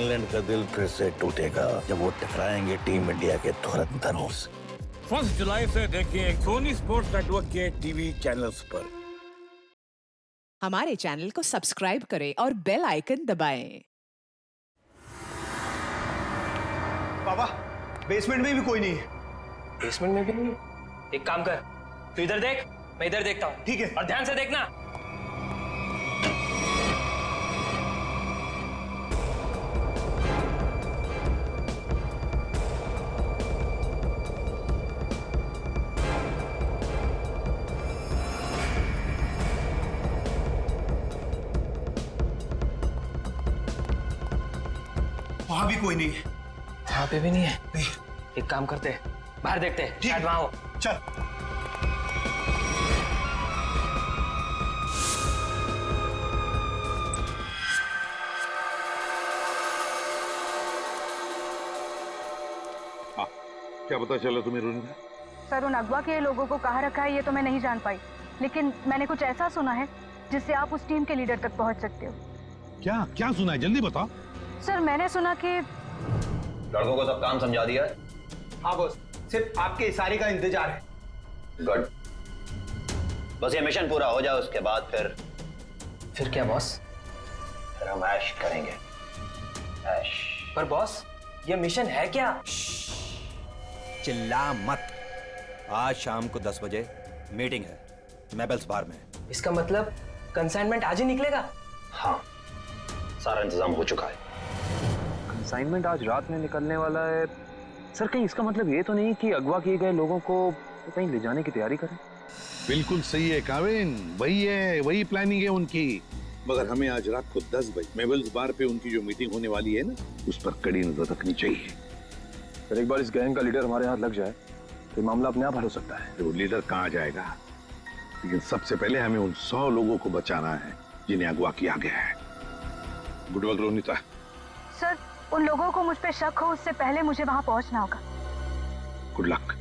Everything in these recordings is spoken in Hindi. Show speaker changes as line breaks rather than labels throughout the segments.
इंग्लैंड का दिल फिर से टूटेगा जब वो टकराएंगे टीम इंडिया के धुरंधरों से। 1 जुलाई से देखिए सोनी स्पोर्ट्स नेटवर्क के टीवी चैनल्स पर।
हमारे चैनल को सब्सक्राइब करें और बेल आइकन दबाएं।
पापा, बेसमेंट में भी कोई नहीं है।
बेसमेंट में भी नहीं है? एक काम कर, तू इधर देख, मैं इधर देखता हूँ।
ठीक है।
और ध्यान से देखना।
वहां भी कोई नहीं है।
वहां पे भी नहीं है?
नहीं।
एक काम करते हैं, बाहर देखते हैं,
ठीक
शायद वहां हो।
चल।
हाँ, क्या पता चला तुम्हें रुनिता?
सर, उन अगवा के लोगों को कहाँ रखा है ये तो मैं नहीं जान पाई, लेकिन मैंने कुछ ऐसा सुना है जिससे आप उस टीम के लीडर तक पहुंच सकते हो।
क्या क्या सुना है, जल्दी बताओ।
सर, मैंने सुना कि
लड़कों को सब काम समझा दिया है?
हाँ बॉस, सिर्फ आपके इशारे का इंतजार है।
गुड। बस ये मिशन पूरा हो जाए, उसके बाद
फिर क्या बॉस?
फिर हम ऐश करेंगे। ऐश।
पर बॉस, ये मिशन है क्या?
चिल्ला मत। आज शाम को 10 बजे मीटिंग है मेबल्स बार में।
इसका मतलब कंसाइनमेंट आज ही निकलेगा?
हाँ, सारा इंतजाम हो चुका है।
कंसाइनमेंट आज रात में निकलने वाला है। सर, कहीं इसका मतलब ये तो नहीं कि अगवा किए गए लोगों को कहीं ले जाने की तैयारी करें?
बिल्कुल सही है काविन, वही प्लानिंग है उनकी। मगर हमें आज रात को 10 बजे मेबल्स बार पे उनकी जो मीटिंग होने वाली है ना, उस पर कड़ी नजर रखनी चाहिए।
फिर एक बार इस गैंग का लीडर हमारे हाथ लग जाए तो मामला अपने आप हल हो सकता है।
वो लीडर कहाँ जाएगा, लेकिन सबसे पहले हमें उन 100 लोगों को बचाना है जिन्हें अगवा किया गया है। Good work Ronita.
सर, उन लोगों को मुझ पे शक हो उससे पहले मुझे वहां पहुंचना होगा।
Good luck.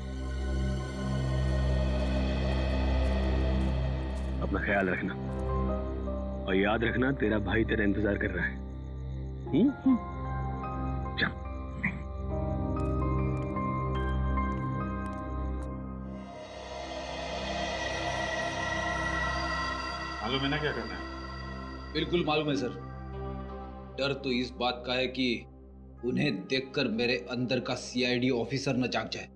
अपना ख्याल रखना और याद रखना, तेरा भाई तेरा इंतजार कर रहा है।
चल।
मालूम है ना क्या करना है?
बिल्कुल मालूम है सर। डर तो इस बात का है कि उन्हें देखकर मेरे अंदर का सीआईडी ऑफिसर न जाग जाए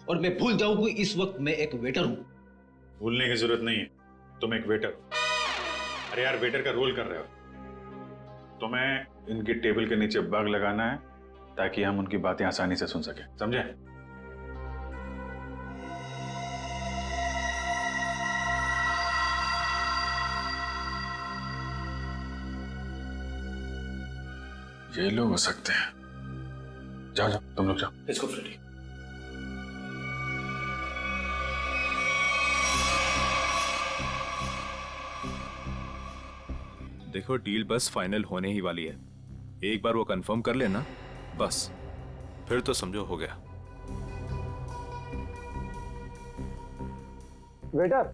और मैं भूल जाऊं कि इस वक्त मैं एक वेटर हूं।
भूलने की जरूरत नहीं है, तुम एक वेटर हो। अरे यार, वेटर का रोल कर रहे हो। तुम्हें इनकी टेबल के नीचे बग लगाना है ताकि हम उनकी बातें आसानी से सुन सके, समझे? ये लोग हो सकते हैं। जाओ जाओ, तुम लोग जाओ।
इसको फ्रेडी।
देखो, डील बस फाइनल होने ही वाली है। एक बार वो कंफर्म कर लेना बस, फिर तो समझो हो गया।
Waiter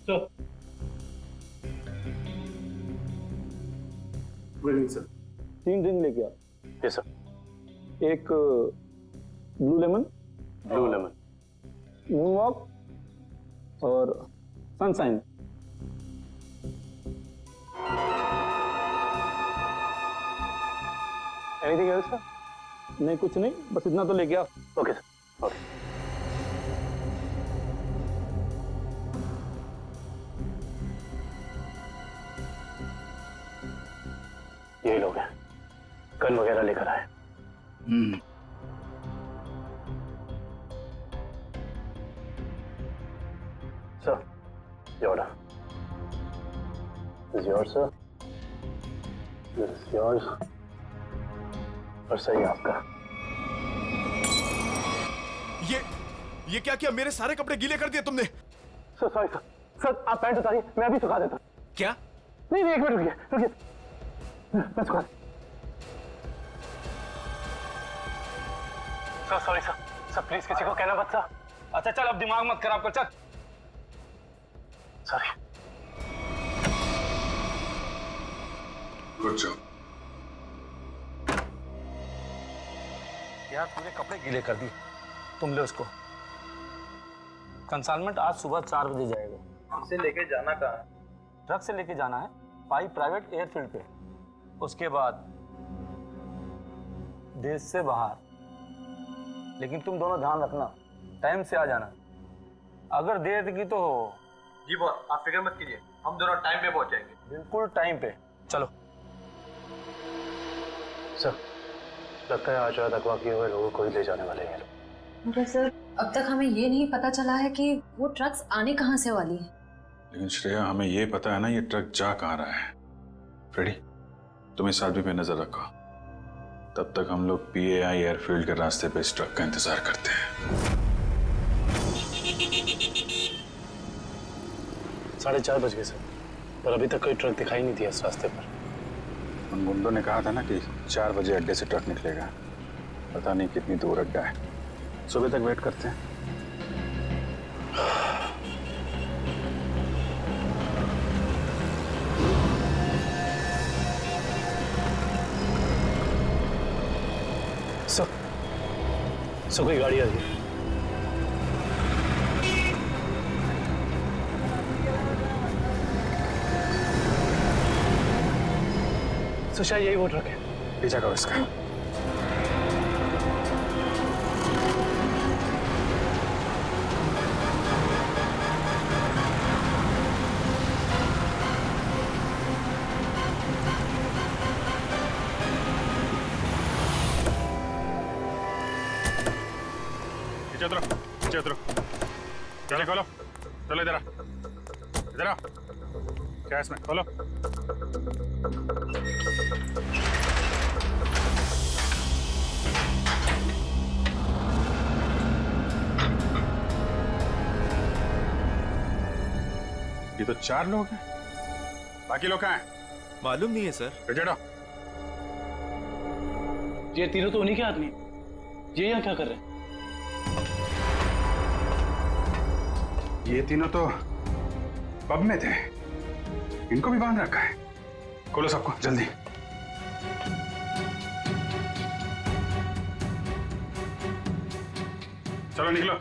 sir. Good evening sir.
3 drink लेके आओ।
Yes sir.
एक ब्लू लेमन, मून वॉक और सनशाइन। Anything else sir? नहीं, कुछ नहीं, बस इतना तो लेके आओ।
Okay sir. ओके। ये लोग हैं, गन वगैरह लेकर आए। सर, ये order. This is yours, sir. This is yours. और सही आपका।
ये क्या किया? मेरे सारे कपड़े गीले कर दिए तुमने।
Sir sorry sir. सर, आप पैंट उतारिए, मैं अभी सुखा देता हूँ।
क्या?
नहीं, एक मिनट रुकिए। मैं सुखा। Sir sorry sir. Sir please किसी को कहना मत सर।
अच्छा चल, अब दिमाग मत खराब कर, चल।
सॉरी।
Good job.
यार पूरे कपड़े गीले कर दिए। तुम ले उसको। कंसाइनमेंट आज सुबह 4 बजे जाएगा।
हमसे लेके जाना कहाँ है?
ट्रक से लेके जाना है पाई प्राइवेट एयरफील्ड पे। उसके बाद देश से बाहर। लेकिन तुम दोनों ध्यान रखना, टाइम से आ जाना। अगर देर की तो
जी बॉस, आप फिक्र मत कीजिए, हम दोनों टाइम पे पहुंचेंगे।
बिल्कुल टाइम पे। चलो
सर, लगता है आज रात अगवा किए हुए लोगों को ही ले जाने वाले हैं।
मगर सर, अब तक हमें ये नहीं पता चला है कि वो ट्रक्स आने कहाँ से वाली है।
लेकिन श्रेया, हमें ये पता है ना ये ट्रक जा कहाँ रहा है। फ्रेडी, तुम इस आदमी पे नजर रखो। तब तक हम लोग PAI एयरफील्ड के रास्ते पे इस ट्रक का इंतजार करते हैं।
4:30 बज गए सर, पर अभी तक कोई ट्रक दिखाई नहीं दिया इस रास्ते पर।
उन गुंडों ने कहा था ना कि 4 बजे अड्डे से ट्रक निकलेगा। पता नहीं कितनी दूर अड्डा है। सुबह तक वेट करते हैं।
सर कोई गाड़ी आ रही है। तो शायद यही वो ट्रक है।
पीछा करो इसका। पीछे उतरो, पीछे उतरो। चलो खोलो, चलो इधर आ, इधर आ। क्या है इसमें? खोलो। ये तो 4 लोग हैं। बाकी लोग कहाँ हैं?
मालूम नहीं है सर।
चढ़ो।
ये तीनों तो उन्हीं के आदमी हैं। ये यहाँ क्या कर रहे हैं?
ये तीनों तो पब में थे। इनको भी बांध रखा है। खोलो सबको जल्दी। चलो निकलो,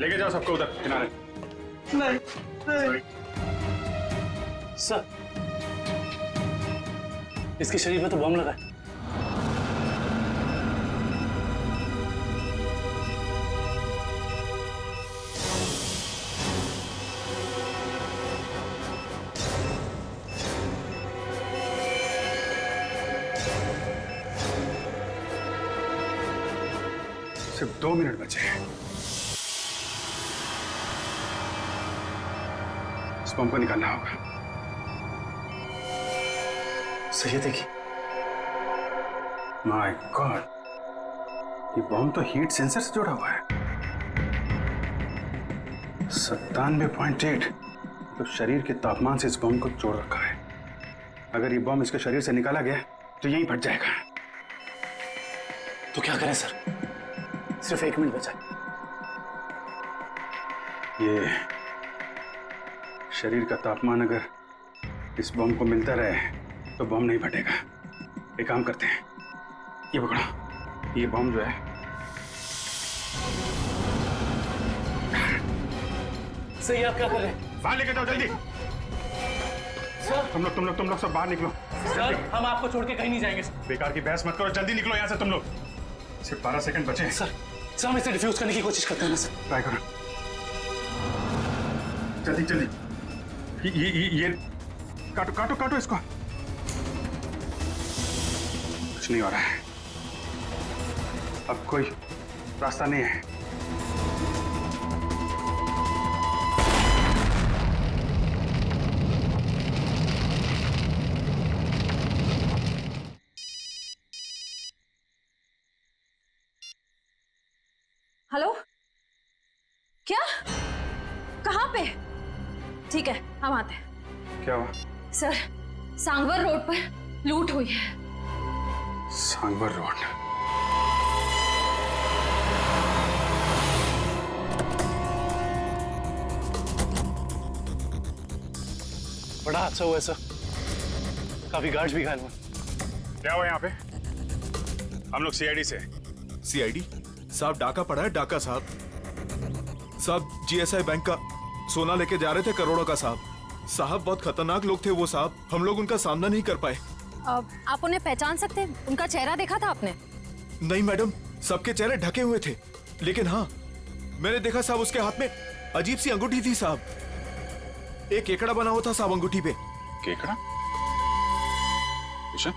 लेके जाओ सबको उधर किनारे।
नहीं। सर, इसके शरीर में तो बम लगा है।
सिर्फ 2 मिनट बचे हैं। इस बम को निकालना होगा।
सही है, देखिए।
माय गॉड, ये बम तो हीट सेंसर से जुड़ा हुआ है। 97.8 तो शरीर के तापमान से इस बम को जोड़ रखा है। अगर ये बम इसके शरीर से निकाला गया तो यहीं फट जाएगा।
तो क्या करें सर? सिर्फ 1 मिनट बचा।
ये शरीर का तापमान अगर इस बम को मिलता रहे तो बम नहीं फटेगा। एक काम करते हैं, ये पकड़ो। ये बम जो है
सही, आप क्या कर रहे हैं?
बाहर लेके जाओ जल्दी।
सर,
तुम लोग सब बाहर निकलो।
सर, हम आपको छोड़ के कहीं नहीं जाएंगे।
बेकार की बहस मत करो, जल्दी निकलो यहाँ से तुम लोग। सिर्फ 12 सेकंड बचे हैं।
सर, हम इसे डिफ्यूज करने की कोशिश करते हैं ना सर।
ट्राई करो जल्दी जल्दी। ये काटो काटो काटो इसको। कुछ नहीं हो रहा है। अब कोई रास्ता नहीं है।
हेलो, क्या? कहाँ पे? ठीक है, हम आते हैं।
क्या हुआ?
सर, सांगवर रोड पर लूट हुई है।
सांगवर रोड?
बड़ा हादसा हुआ है सर। काफी गार्ड्स भी घायल हुए।
क्या हुआ यहाँ पे? हम लोग CID से
सीआईडी साहब, डाका पड़ा है, डाका साहब। साहब जीएसआई बैंक का सोना लेके जा रहे थे, करोड़ों का साहब। साहब बहुत खतरनाक लोग थे वो साहब, हम लोग उनका सामना नहीं कर पाए।
आप उन्हें पहचान सकते हैं? उनका चेहरा देखा था आपने?
नहीं मैडम, सबके चेहरे ढके हुए थे, लेकिन हाँ मैंने देखा साहब उसके हाथ में अजीब सी अंगूठी थी साहब, एक केकड़ा बना हुआ था साहब अंगूठी पे।
केकड़ा? किशन,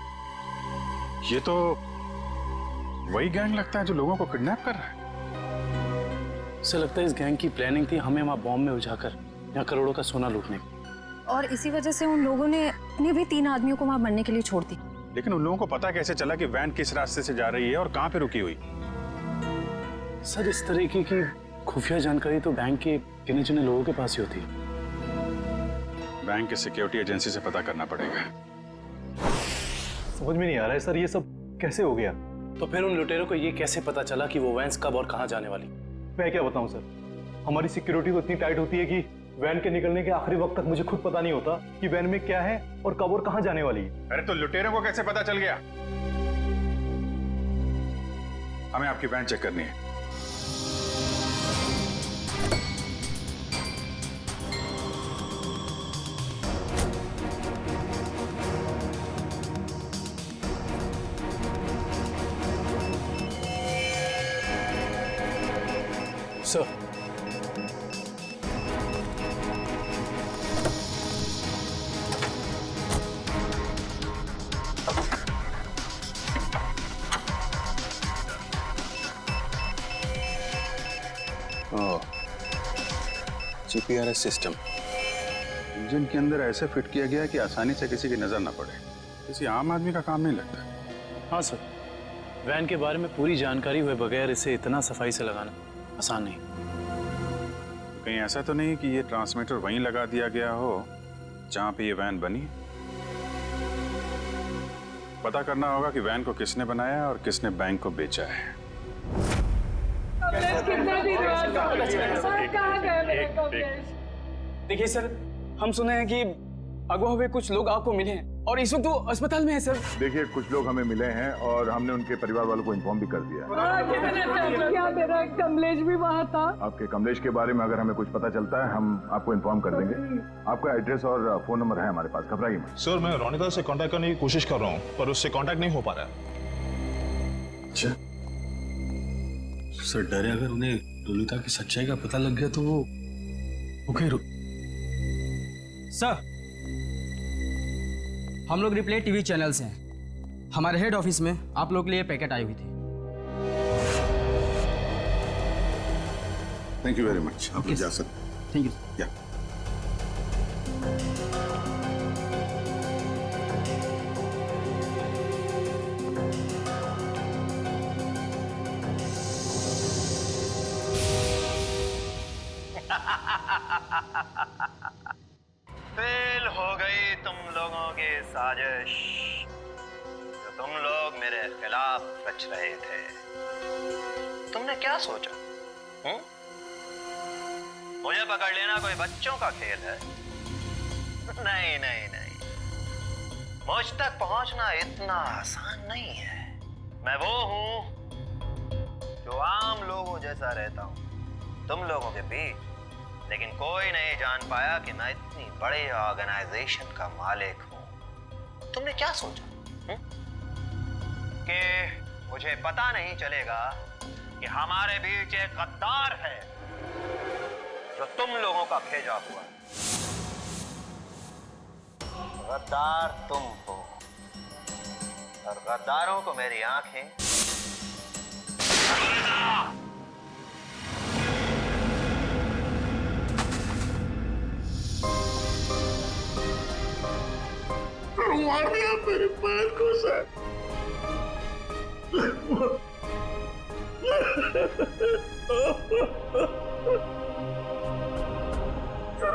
ये तो वही गैंग लगता है जो लोगों को किडनैप कर रहा है।
ऐसा लगता है इस गैंग की प्लानिंग थी हमें वहां बॉम्ब में उलझाकर यहाँ करोड़ों का सोना लूटने की।
और इसी वजह से उन लोगों ने अपने भी 3 आदमियों को वहां मरने के लिए छोड़ दी।
लेकिन उन लोगों को पता कैसे चला कि वैन किस रास्ते से जा रही है और कहां पे रुकी हुई?
सर इस तरीके की खुफिया जानकारी तो बैंक के गिने चुने लोगों के पास ही होती है।
बैंक के सिक्योरिटी एजेंसी से पता करना पड़ेगा।
समझ में नहीं आ रहा है सर, ये सब कैसे हो गया? तो फिर उन लुटेरों को ये कैसे पता चला कि वो वैन कब और कहाँ जाने वाली?
मैं क्या बताऊं सर, हमारी सिक्योरिटी तो इतनी टाइट होती है कि वैन के निकलने के आखिरी वक्त तक मुझे खुद पता नहीं होता कि वैन में क्या है और कब और कहां जाने वाली है।
अरे तो लुटेरों को कैसे पता चल गया? हमें आपकी वैन चेक करनी है।
सर
जीपीआरएस सिस्टम इंजन के अंदर ऐसे फिट किया गया है कि आसानी से किसी की नजर ना पड़े। किसी आम आदमी का काम नहीं लगता।
हाँ सर, वैन के बारे में पूरी जानकारी हुए बगैर इसे इतना सफाई से लगाना आसान नहीं।
कहीं ऐसा तो नहीं कि ये ट्रांसमीटर वहीं लगा दिया गया हो जहां पे ये वैन बनी? पता करना होगा कि वैन को किसने बनाया और किसने बैंक को बेचा है।
देखिए सर, हम सुने हैं कि अगवा हुए कुछ लोग आपको मिले हैं और इस वक्त वो अस्पताल में है सर।
देखिए कुछ लोग हमें मिले हैं और हमने उनके परिवार वालों को इन्फॉर्म भी कर दिया।
क्या मेरा कमलेश भी वहाँ था?
आपके कमलेश के बारे में अगर हमें कुछ पता चलता है हम आपको इन्फॉर्म कर देंगे। आपका एड्रेस और फोन नंबर है हमारे पास, घबराइए मत।
सर मैं रोनिता से कांटेक्ट करने की कोशिश कर रहा हूँ पर उससे कांटेक्ट नहीं हो पा रहा है।
अच्छा सर, डरे अगर उन्हें रोनिता की सच्चाई का पता लग गया तो वो
सर, हम लोग रिप्ले टीवी चैनल से हैं। हमारे हेड ऑफिस में आप लोग के लिए पैकेट आई हुई थी।
Thank you very much. आप जा सकते।
Thank you.
या
फेल हो गई तुम लोगों की साजिश जो तुम लोग मेरे खिलाफ रच रहे थे। तुमने क्या सोचा? मुझे पकड़ लेना कोई बच्चों का खेल है? नहीं नहीं नहीं, मुझ तक पहुंचना इतना आसान नहीं है। मैं वो हूं जो आम लोगों जैसा रहता हूं तुम लोगों के बीच, लेकिन कोई नहीं जान पाया कि मैं इतनी बड़े ऑर्गेनाइजेशन का मालिक हूं। तुमने क्या सोचा कि मुझे पता नहीं चलेगा कि हमारे बीच एक गद्दार है जो तुम लोगों का भेजा हुआ? गद्दार तुम हो और गद्दारों को मेरी आंखें
मार दिया मेरे पैर को सर।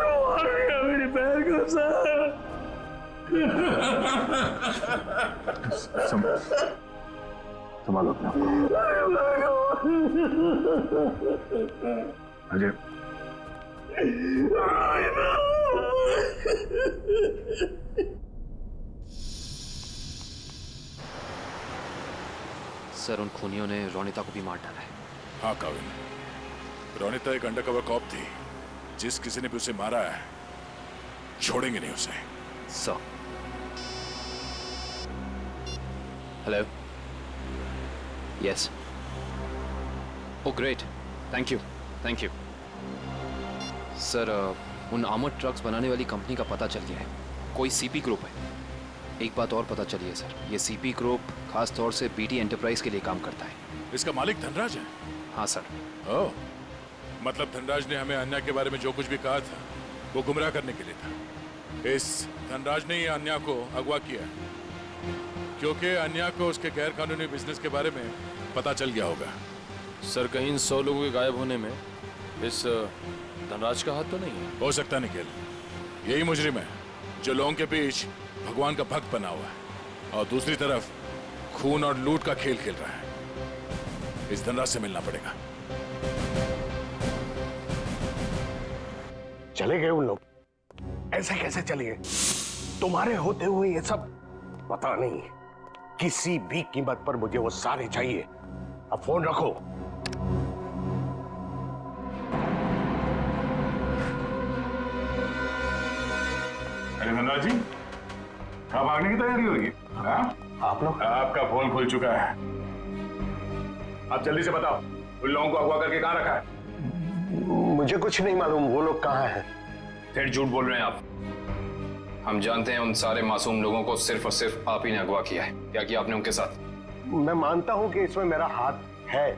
मार दिया मेरे पैर को सर। संभालो अपने आप को। अजय
सर, उन खूनियों ने रोनिता को भी मार डाला है।
हाँ काविन, रोनिता एक अंडरकवर कॉप थी। जिस किसी ने भी उसे मारा है, छोड़ेंगे नहीं उसे।
Sir. Hello. Yes. Oh great, thank you, thank you. Sir, उन आर्मर्ड ट्रक्स बनाने वाली कंपनी का पता चल गया है। कोई सीपी ग्रुप है। एक बात और पता चली है सर, ये सीपी ग्रुप खास तौर से बीटी एंटरप्राइज के लिए काम करता है।
इसका मालिक धनराज है?
हाँ सर।
ओह, मतलब धनराज ने हमें अन्या के बारे में जो कुछ भी कहा था वो गुमराह करने के लिए था। इस धनराज ने ही अन्या को अगवा किया क्योंकि अन्या को उसके गैर कानूनी बिजनेस के बारे में पता चल गया होगा।
सर, कहीं इन 100 लोगों के गायब होने में इस धनराज का हाथ तो नहीं है?
हो सकता निखिल, यही मुजरिम है जो लोगों के बीच भगवान का भक्त बना हुआ है और दूसरी तरफ खून और लूट का खेल खेल रहा है। इस धनराज से मिलना पड़ेगा।
चले गए उन लोग? ऐसे कैसे चले गए? तुम्हारे होते हुए ये सब? पता नहीं, किसी भी कीमत पर मुझे वो सारे चाहिए। अब फोन रखो।
अरे धनराज जी, कहाँ भागने की तैयारी हो रही है?
आप लोग?
आपका फोन खुल चुका है। आप जल्दी से बताओ, उन लोगों को अगवा करके कहाँ रखा है?
मुझे कुछ नहीं मालूम वो लोग कहाँ हैं।
फिर झूठ बोल रहे हैं आप। हम जानते हैं उन सारे मासूम लोगों को सिर्फ और सिर्फ आप ही ने अगवा किया है। क्या किया आपने उनके साथ?
मैं मानता हूं कि इसमें मेरा हाथ है,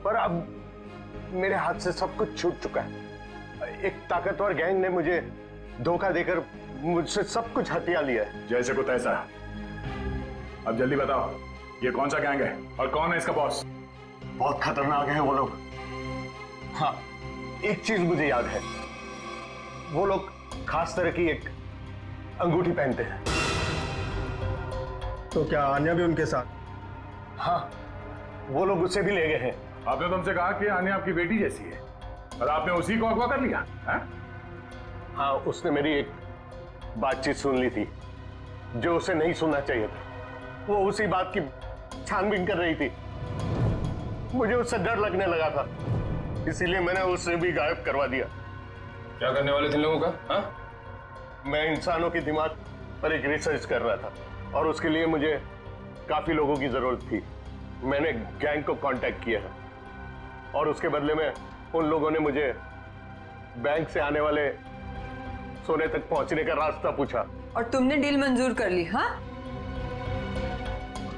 पर अब मेरे हाथ से सब कुछ छूट चुका है। एक ताकतवर गैंग ने मुझे धोखा देकर मुझसे सब कुछ हथिया लिया है।
जैसे को तैसा। अब जल्दी बताओ, ये कौन सा गैंग है और कौन है इसका बॉस?
बहुत खतरनाक है वो लोग। हाँ, एक चीज मुझे याद है, वो लोग खास तरह की एक अंगूठी पहनते हैं।
तो क्या आन्या भी उनके साथ?
हाँ, वो लोग उसे भी ले गए हैं।
आपने तुमसे कहा कि आन्या आपकी बेटी जैसी है और आपने उसी को अगवा कर लिया है?
हाँ, उसने मेरी एक बातचीत सुन ली थी जो उसे नहीं सुनना चाहिए था। वो उसी बात की छानबीन कर रही थी। मुझे उससे डर लगने लगा था, इसीलिए मैंने उसे भी गायब करवा दिया।
क्या करने वाले थे लोगों का? हाँ?
मैं इंसानों के दिमाग पर एक रिसर्च कर रहा था और उसके लिए मुझे काफी लोगों की जरूरत थी। मैंने गैंग को कांटेक्ट किया है और उसके बदले में उन लोगों ने मुझे बैंक से आने वाले सोने तक पहुंचने का रास्ता पूछा।
और तुमने डील मंजूर कर ली? हाँ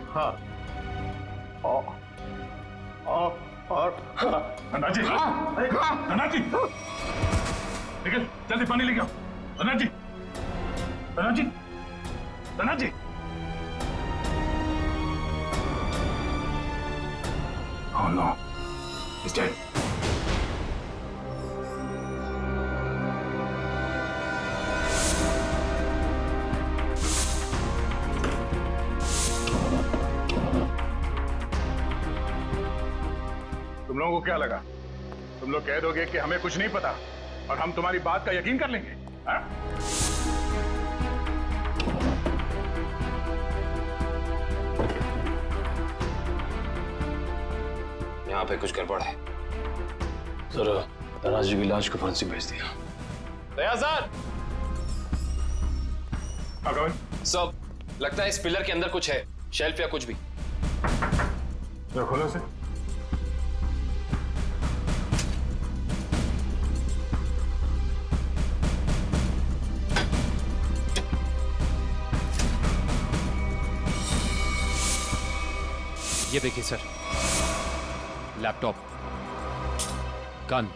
हाँ। और
धनराज जी, धनराज जी, निकल जल्दी पानी लेके आओ। धनराज जी, धनराज जी, धनराज जी। Oh no, he's dead. तुम लोगों को क्या लगा? तुम लोग कह दोगे कि हमें कुछ नहीं पता और हम तुम्हारी बात का यकीन कर लेंगे? हाँ?
यहाँ पे कुछ गड़बड़ है।
सर, धनराज जी की लाश को फॉरेंसिक भेज दिया।
दया सर।
सब
लगता है इस पिलर के अंदर कुछ है, शेल्फ या कुछ भी।
तो खोलो से।
ये देखिए सर, लैपटॉप, गन।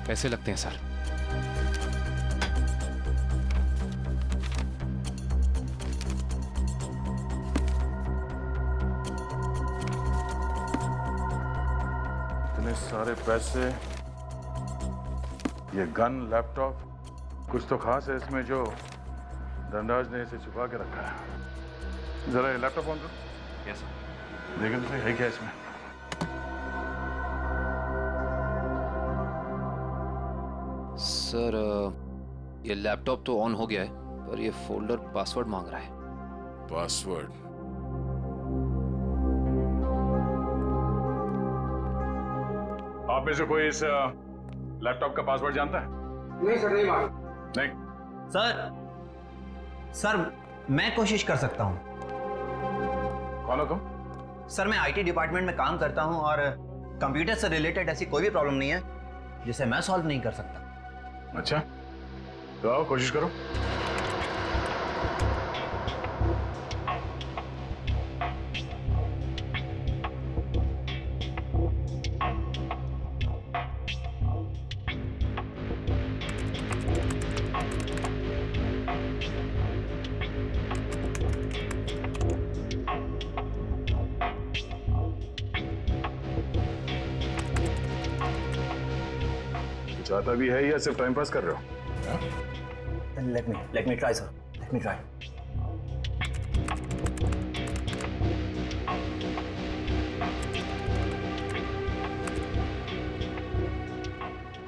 कैसे लगते हैं सर?
इतने सारे पैसे, ये गन, लैपटॉप, कुछ तो खास है इसमें जो धनराज ने इसे छुपा के रखा है। जरा ये लैपटॉप ऑन करो।
Yes sir.
देखें तो है क्या इसमें?
सर, ये लैपटॉप तो ऑन हो गया है, पर ये फोल्डर पासवर्ड मांग रहा है।
पासवर्ड?
आप में से कोई इस लैपटॉप का पासवर्ड जानता है?
नहीं सर, नहीं मालूम।
नहीं?
सर मैं कोशिश कर सकता हूँ।
कौन हो तुम?
सर मैं आईटी डिपार्टमेंट में काम करता हूँ और कंप्यूटर से रिलेटेड ऐसी कोई भी प्रॉब्लम नहीं है जिसे मैं सॉल्व नहीं कर सकता।
अच्छा, तो आओ कोशिश करो। चाहता भी है या सिर्फ टाइम पास कर रहे हो?
Let me try, sir. Let me try.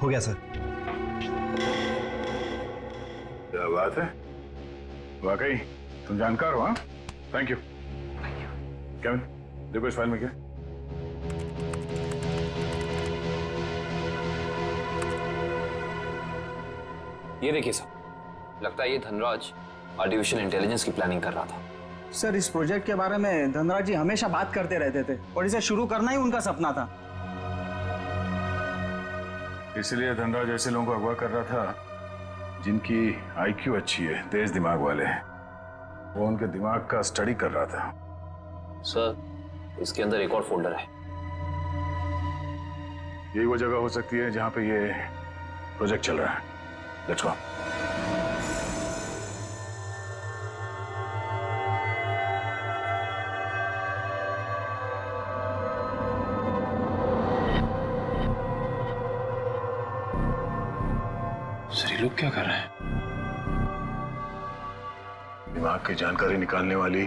हो गया सर।
क्या बात है, वाकई तुम जानकार हो। हाँ, थैंक यू। केविन, देखो इस फाइल में क्या।
ये देखिए सर, लगता है ये धनराज आर्टिफिशियल इंटेलिजेंस की प्लानिंग कर रहा था।
सर इस प्रोजेक्ट के बारे में धनराज जी हमेशा बात करते रहते थे और इसे शुरू करना ही उनका सपना था।
इसलिए धनराज ऐसे लोगों को अगवा कर रहा था जिनकी आईक्यू अच्छी है, तेज दिमाग वाले हैं। वो उनके दिमाग का स्टडी कर रहा था।
सर, इसके अंदर एक और फोल्डर है।
यही वो जगह हो सकती है जहां पे ये प्रोजेक्ट चल रहा है। Let's go.
सर, ये लोग क्या कर रहे हैं?
दिमाग की जानकारी निकालने वाली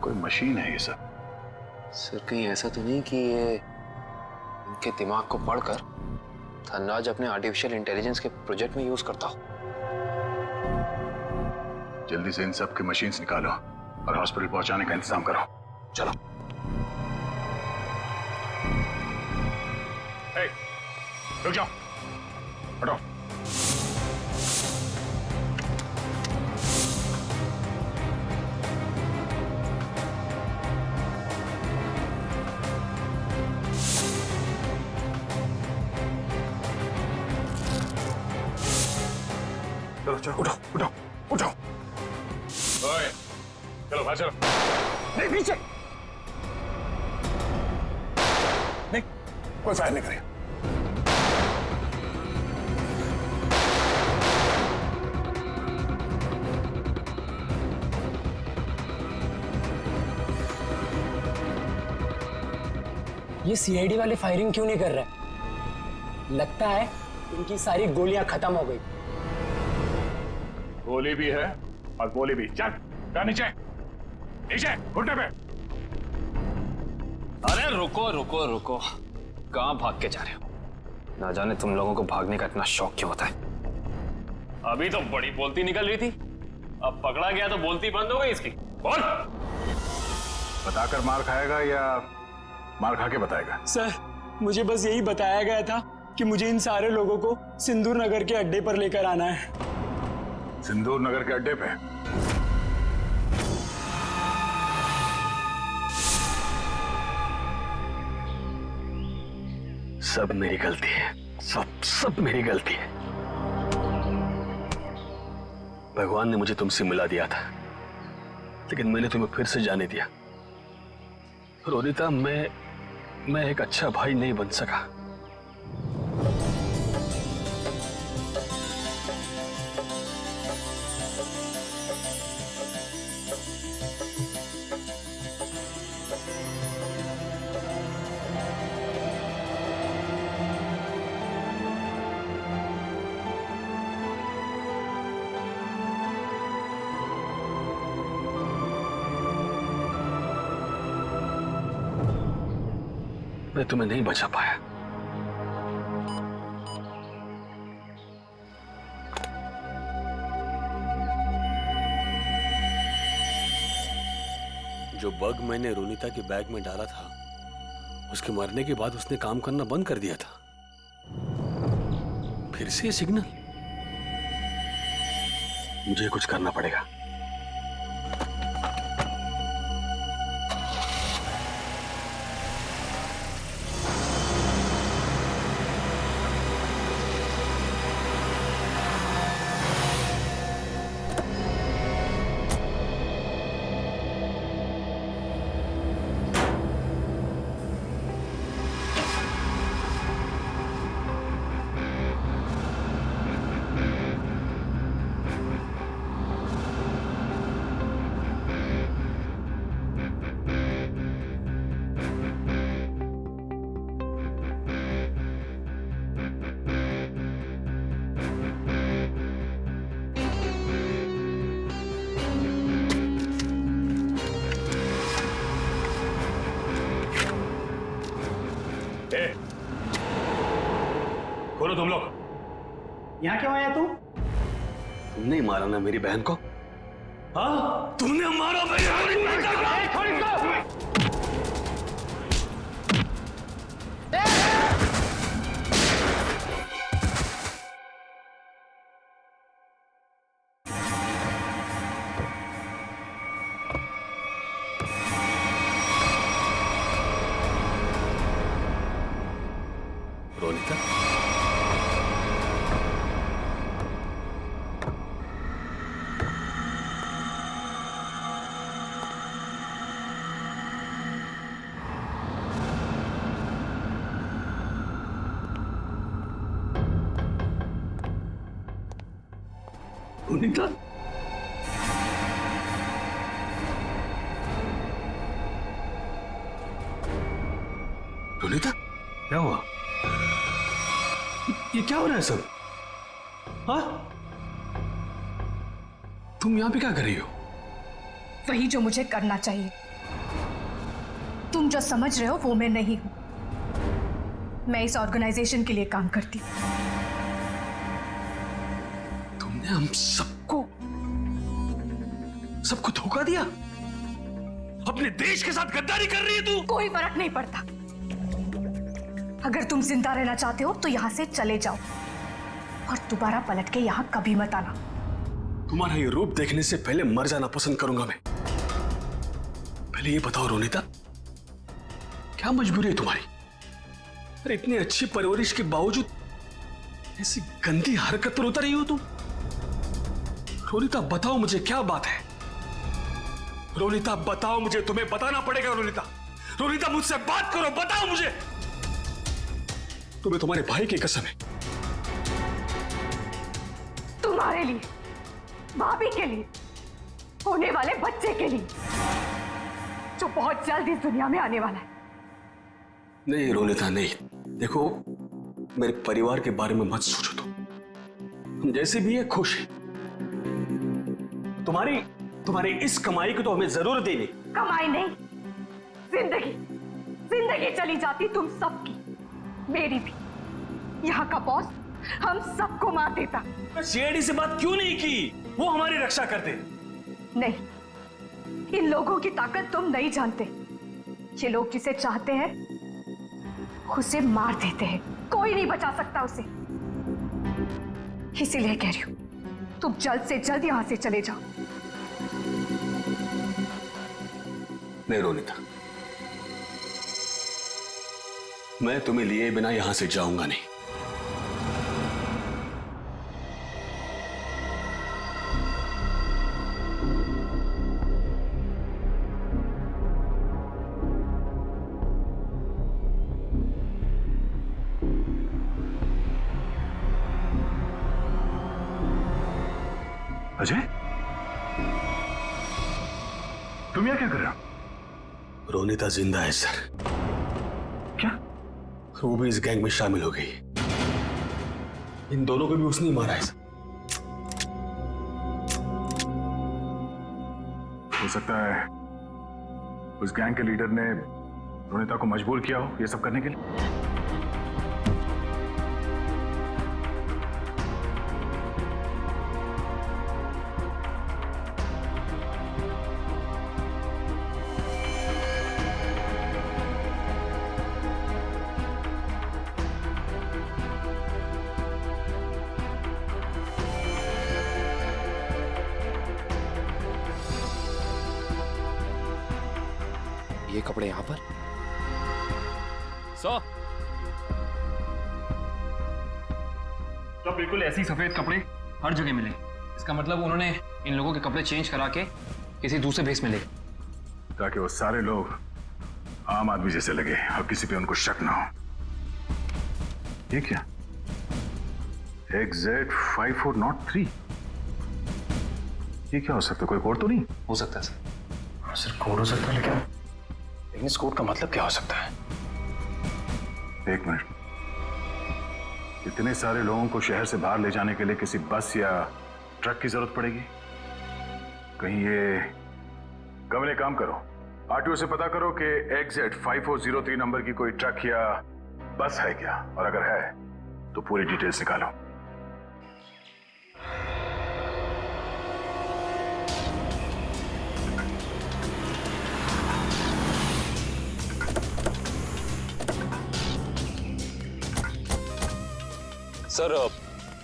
कोई मशीन है ये सब।
सर, कहीं ऐसा तो नहीं कि ये इनके दिमाग को पढ़कर धनराज अपने आर्टिफिशियल इंटेलिजेंस के प्रोजेक्ट में यूज करता हो?
जल्दी से इन सब के मशीन्स निकालो और हॉस्पिटल पहुंचाने का इंतजाम करो। चलो। रुक जाओ, हटो। चलो चलो, उठो उठो उठो। ओए, चलो बाहर चलो।
नहीं, पीछे
नहीं, कोई फायर नहीं करेगा।
ये सीआईडी वाले फायरिंग क्यों नहीं कर रहे? लगता है इनकी सारी गोलियां खत्म हो गई।
गोली भी है और गोली भी। चल नीचे नीचे, घुटने पे।
अरे रुको रुको रुको, कहाँ भाग के जा रहे हो? ना जाने तुम लोगों को भागने का इतना शौक क्यों होता है। अभी तो बड़ी बोलती निकल रही थी, अब पकड़ा गया तो बोलती बंद हो गई इसकी। बोल।
बताकर मार खाएगा या मार खा के बताएगा?
सर, मुझे बस यही बताया गया था कि मुझे इन सारे लोगों को सिंदूर नगर के अड्डे पर लेकर आना है।
सिंदूर नगर के अड्डे पे?
सब मेरी गलती है, सब मेरी गलती है। भगवान ने मुझे तुमसे मिला दिया था, लेकिन मैंने तुम्हें फिर से जाने दिया। रोनिता, मैं एक अच्छा भाई नहीं बन सका। मैं तुम्हें नहीं बचा पाया। जो बग मैंने रोनिता के बैग में डाला था उसके मरने के बाद उसने काम करना बंद कर दिया था। फिर से ये सिग्नल। मुझे कुछ करना पड़ेगा।
खोलो तुम लोग। यहाँ क्यों आया तू?
तुमने मारा ना मेरी बहन को?
हाँ?
तुमने मारा मेरी बहन को? रोनिता, रोनिता, रोनिता, क्या हुआ? ये क्या हो रहा है सब? हाँ? तुम यहां पे क्या कर रही हो?
वही जो मुझे करना चाहिए। तुम जो समझ रहे हो वो मैं नहीं हूं। मैं इस ऑर्गेनाइजेशन के लिए काम करती हूं।
तुमने हम सबको धोखा दिया? अपने देश के साथ गद्दारी कर रही है तू?
कोई फर्क नहीं पड़ता। अगर तुम जिंदा रहना चाहते हो तो यहां से चले जाओ और दोबारा पलट के यहां कभी मत आना।
तुम्हारा ये रूप देखने से पहले मर जाना पसंद करूंगा मैं। पहले ये बताओ रोनिता, क्या मजबूरी है तुम्हारी? अरे इतनी अच्छी परवरिश के बावजूद ऐसी गंदी हरकत पर उतर रही हो तुम? रोनिता बताओ मुझे, क्या बात है? रोनिता बताओ मुझे, तुम्हें बताना पड़ेगा। रोनिता, रोनिता मुझसे बात करो, बताओ मुझे। तुम्हें तुम्हारे भाई की कसम है।
तुम्हारे लिए, भाभी के लिए, होने वाले बच्चे के लिए जो बहुत जल्द इस दुनिया में आने वाला है।
नहीं रोनिता नहीं, देखो मेरे परिवार के बारे में मत सोचो। हम जैसे भी है खुश है। तुम्हारी इस कमाई को तो हमें जरूरत ही नहीं।
कमाई नहीं, जिंदगी जिंदगी चली जाती तुम सबकी, मेरी भी। यहाँ का बॉस हम सबको मार देता।
सीआईडी से बात क्यों नहीं की? वो हमारी रक्षा करते।
नहीं, इन लोगों की ताकत तुम नहीं जानते। ये लोग जिसे चाहते हैं उसे मार देते हैं। कोई नहीं बचा सकता उसे। इसीलिए कह रही हूं, तुम जल्द से जल्द यहां से चले जाओ।
नहीं रोनिता, मैं तुम्हें लिए बिना यहां से जाऊंगा नहीं।
अजय, तुम यहाँ क्या कर रहे हो?
रोनिता जिंदा है सर।
क्या?
वो भी इस गैंग में शामिल हो गई। इन दोनों को भी उसने ही मारा है सर।
हो सकता है उस गैंग के लीडर ने रोनिता को मजबूर किया हो ये सब करने के लिए।
ये कपड़े यहाँ पर? सर
तो बिल्कुल ऐसी सफेद कपड़े हर जगह मिले। इसका मतलब उन्होंने इन लोगों के कपड़े चेंज करा के किसी दूसरे भेस में ले,
ताकि वो सारे लोग आम आदमी जैसे लगे और किसी पे उनको शक ना हो। ये क्या? XZ5403, ये क्या हो सकता है? कोई कोड तो नहीं
हो सकता है सर?
सिर्फ कोड हो सकता है, लेकिन इस कोड का मतलब क्या हो सकता है? एक मिनट, इतने सारे लोगों को शहर से बाहर ले जाने के लिए किसी बस या ट्रक की जरूरत पड़ेगी? कहीं ये कमरे काम करो, आरटीओ से पता करो कि XZ5403 नंबर की कोई ट्रक या बस है क्या, और अगर है तो पूरी डिटेल्स निकालो।
सर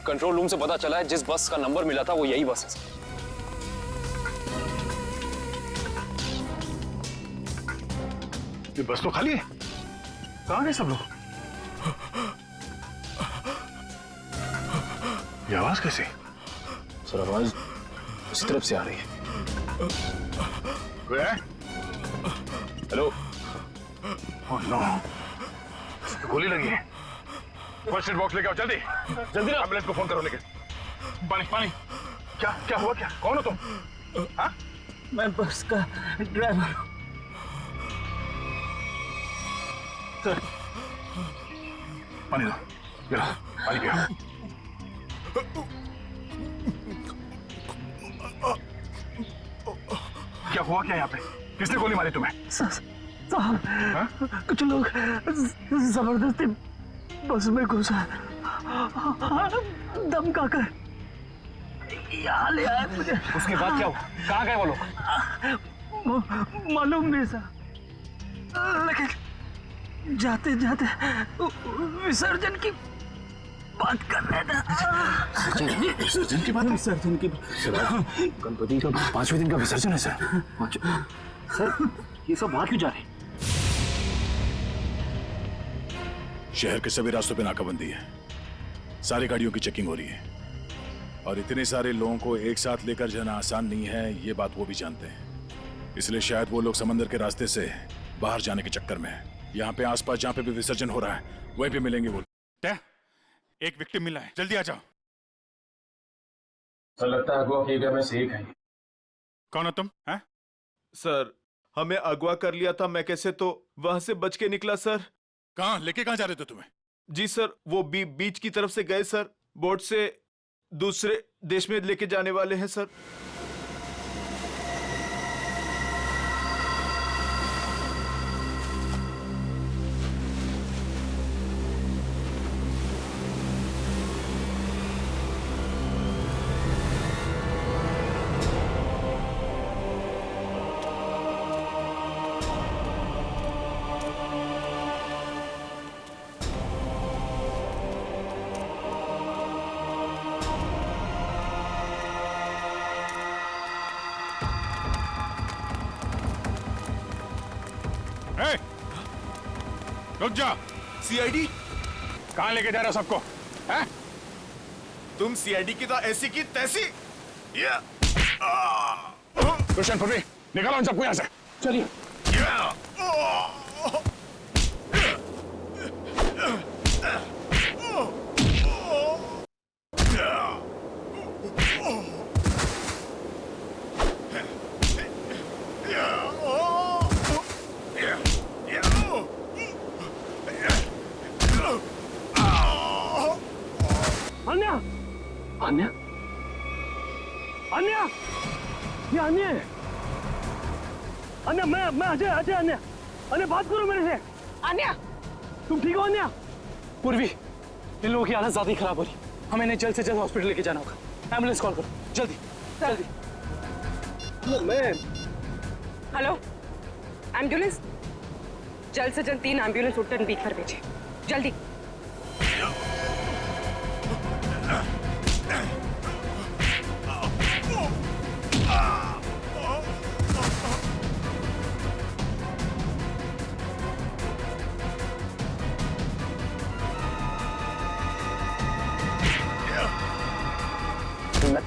कंट्रोल रूम से पता चला है जिस बस का नंबर मिला था वो यही बस है सर।
ये बस तो खाली है, कहां गए सब लोग? ये आवाज कैसी?
सर आवाज उसी तरफ से आ रही है।
कोई है?
हेलो।
ओह नो, गोली लगी है। फर्स्ट एड बॉक्स लेके आओ जल्दी जल्दी। एम्बुलेंस को फोन करो। लेके पानी पानी। क्या क्या हुआ? क्या, कौन हो तुम? हाँ?
मैं बस का ड्राइवर हूँ
सर। पानी दो, ये लो, पानी पियो। क्या हुआ क्या यहाँ पे? किसने गोली मारी तुम्हें?
साहब कुछ लोग जबरदस्ती बस में घुसा धमका कर यहाँ ले आए मुझे।
उसके बाद क्या हुआ? कहाँ गए वो लोग?
मालूम नहीं सर, लेकिन जाते जाते विसर्जन की बात कर रहे थे।
विसर्जन की बात?
विसर्जन की
गणपति का 5वें दिन का विसर्जन है सर।
सर ये सब बाहर क्यों जा रहे?
शहर के सभी रास्तों पे नाकाबंदी है, सारी गाड़ियों की चेकिंग हो रही है, और इतने सारे लोगों को एक साथ लेकर जाना आसान नहीं है, ये बात वो भी जानते हैं। इसलिए शायद वो लोग समंदर के रास्ते से बाहर जाने के चक्कर में हैं। यहाँ पे आसपास जहाँ पे भी विसर्जन हो रहा है वहीं पे मिलेंगे वो।
एक विक्टिम मिला है, जल्दी आ जाओ।
सर लगता है अगवा किए गए में से एक है।
कौन हो तुम? हैं?
सर हमें अगवा कर लिया था, मैं कैसे तो वहां से बच के निकला सर।
कहाँ लेके कहाँ जा रहे थे तुम्हें?
जी सर, वो बीच की तरफ से गए सर, बोट से दूसरे देश में लेके जाने वाले हैं सर।
रुक जा।
सीआईडी
कहाँ लेके जा रहे हो सबको? हैं?
तुम सीआईडी की तो ऐसी की तैसी।
कृष्ण पृथ्वी निकालो इन सबको यहाँ से।
चलिए। अन्या, अन्या, अन्या, ये अन्या है। अन्या, मैं अजय, अजय अन्या, अन्या बात करो मेरे से। अन्या, तुम ठीक हो अन्या? पूर्वी, इन लोगों की हालत ज्यादा ही खराब हो रही, हमें इन्हें जल्द से जल्द हॉस्पिटल लेके जाना होगा। एम्बुलेंस कॉल करो, जल्दी, जल्दी। मैं
हेलो, एम्बुलेंस, जल्द से जल्द 3 एम्बुलेंस उत्तर बीच पर भेजें, जल्दी।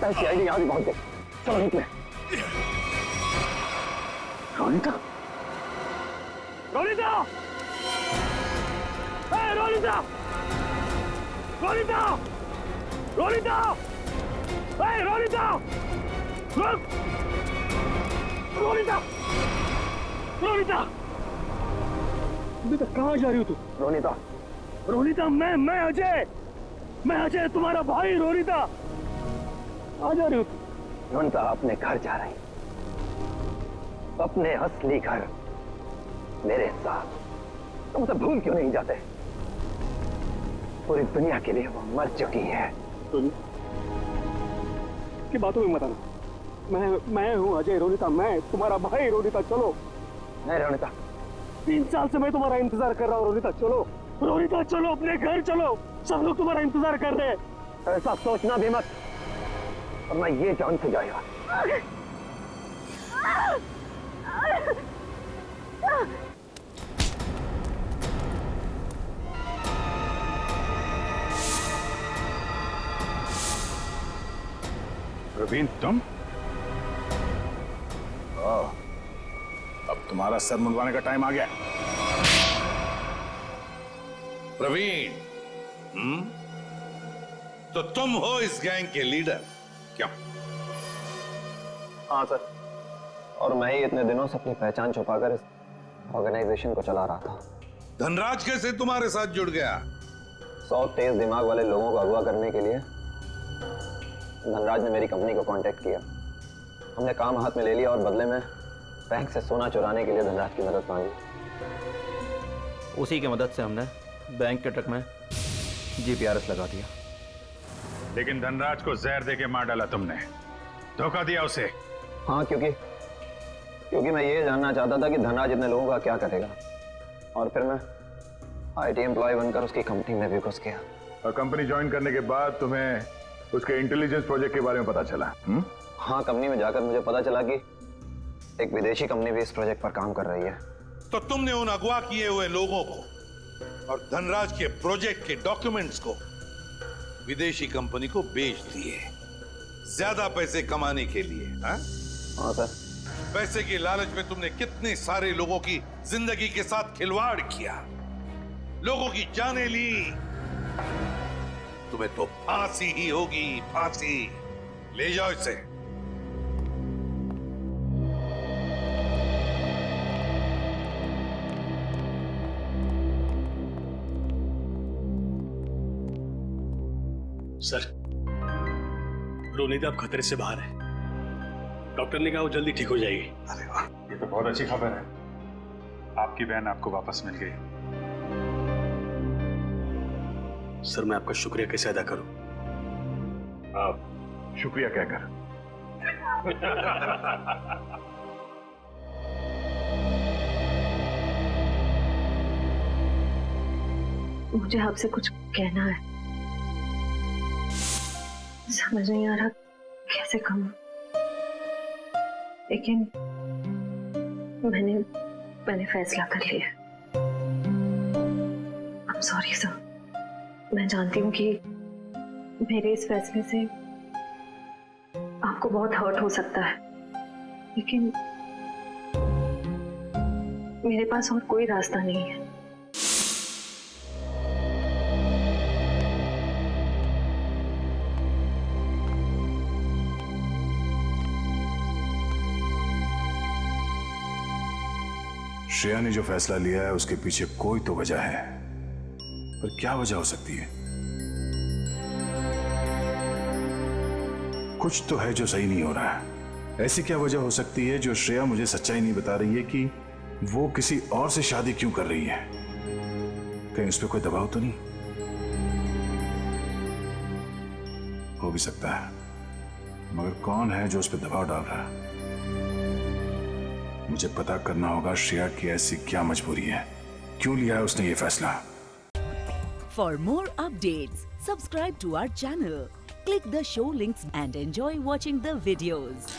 लगता है सीआईडी यहाँ भी पहुंच गई। चलो निकले। रोनिता, रोनिता, रोनिता, रोनिता, रोनिता, रोनिता, रोनिता, रोनिता, बेटा कहाँ जा रही हो तू? रोनिता, रोनिता, मैं अजय तुम्हारा भाई। रोनिता, आ जा रही हो तू? रोनिता अपने घर जा रही, अपने असली घर मेरे साथ। तुम सब भूल क्यों नहीं जाते? पूरी दुनिया के लिए वो मर चुकी है। की बातों में मत आना। मैं हूँ अजय। रोनिता, मैं तुम्हारा भाई। रोनिता चलो। नहीं रोनिता, 3 साल से मैं तुम्हारा इंतजार कर रहा हूँ। रोनिता चलो, रोनिता चलो, अपने घर चलो। सब लोग तुम्हारा इंतजार कर रहे हैं। ऐसा सोचना भी मत, और मैं ये जान से जाएगा।
प्रवीण, तुम? अब तुम्हारा सर मुंडवाने का टाइम आ गया।
प्रवीण, तो तुम हो इस गैंग के लीडर? क्यों?
हाँ सर, और मैं ही इतने दिनों से अपनी पहचान छुपाकर इस ऑर्गेनाइजेशन को चला रहा था।
धनराज कैसे तुम्हारे साथ जुड़ गया?
100 तेज दिमाग वाले लोगों को अगवा करने के लिए धनराज ने मेरी कंपनी को कांटेक्ट किया। हमने काम हाथ में ले लिया और बदले में बैंक से सोना चुराने के लिए धनराज की मदद मांगी।
उसी की मदद से हमने बैंक के ट्रक में जीपीआरएस लगा दिया।
लेकिन धनराज को जहर देके मार डाला तुमने, धोखा दिया उसे।
हाँ, क्योंकि मैं ये जानना चाहता था कि धनराज इतने लोगों का क्या करेगा, और फिर मैं आईटी एम्प्लॉय बनकर उसकी कंपनी में भी घुस गया।
और कंपनी ज्वाइन करने के बाद तुम्हें उसके इंटेलिजेंस प्रोजेक्ट के बारे में पता चला?
हाँ, कंपनी में जाकर मुझे पता चला कि एक विदेशी कंपनी भी इस प्रोजेक्ट पर काम कर रही है।
तो तुमने उन अगवा किए हुए लोगों को और धनराज के प्रोजेक्ट के डॉक्यूमेंट्स को विदेशी कंपनी को बेच दिए, ज्यादा पैसे कमाने के लिए। हाँ
सर।
पैसे की लालच में तुमने कितने सारे लोगों की जिंदगी के साथ खिलवाड़ किया, लोगों की जानें ली। तुम्हें तो फांसी ही होगी, फांसी। ले जाओ इसे।
सर, रोनिता अब खतरे से बाहर है। डॉक्टर ने कहा वो जल्दी ठीक हो जाएगी।
अरे वाह, ये तो बहुत अच्छी खबर है। आपकी बहन आपको वापस मिल गई।
सर, मैं आपका शुक्रिया कैसे अदा करूं?
आप शुक्रिया क्या कर?
मुझे आपसे कुछ कहना है, समझ नहीं आ रहा कैसे कहूं, लेकिन मैंने फैसला कर लिया। I'm sorry सर, मैं जानती हूँ कि मेरे इस फैसले से आपको बहुत हर्ट हो सकता है, लेकिन मेरे पास और कोई रास्ता नहीं है।
श्रेया ने जो फैसला लिया है उसके पीछे कोई तो वजह है, पर क्या वजह हो सकती है? कुछ तो है जो सही नहीं हो रहा है। ऐसी क्या वजह हो सकती है जो श्रेया मुझे सच्चाई नहीं बता रही है कि वो किसी और से शादी क्यों कर रही है? कहीं उस पर कोई दबाव तो नहीं? हो भी सकता है, मगर कौन है जो उस पर दबाव डाल रहा है? मुझे पता करना होगा श्रेया की ऐसी क्या मजबूरी है, क्यों लिया है उसने ये फैसला।
For more updates, subscribe to our channel, click the show links and enjoy watching the videos.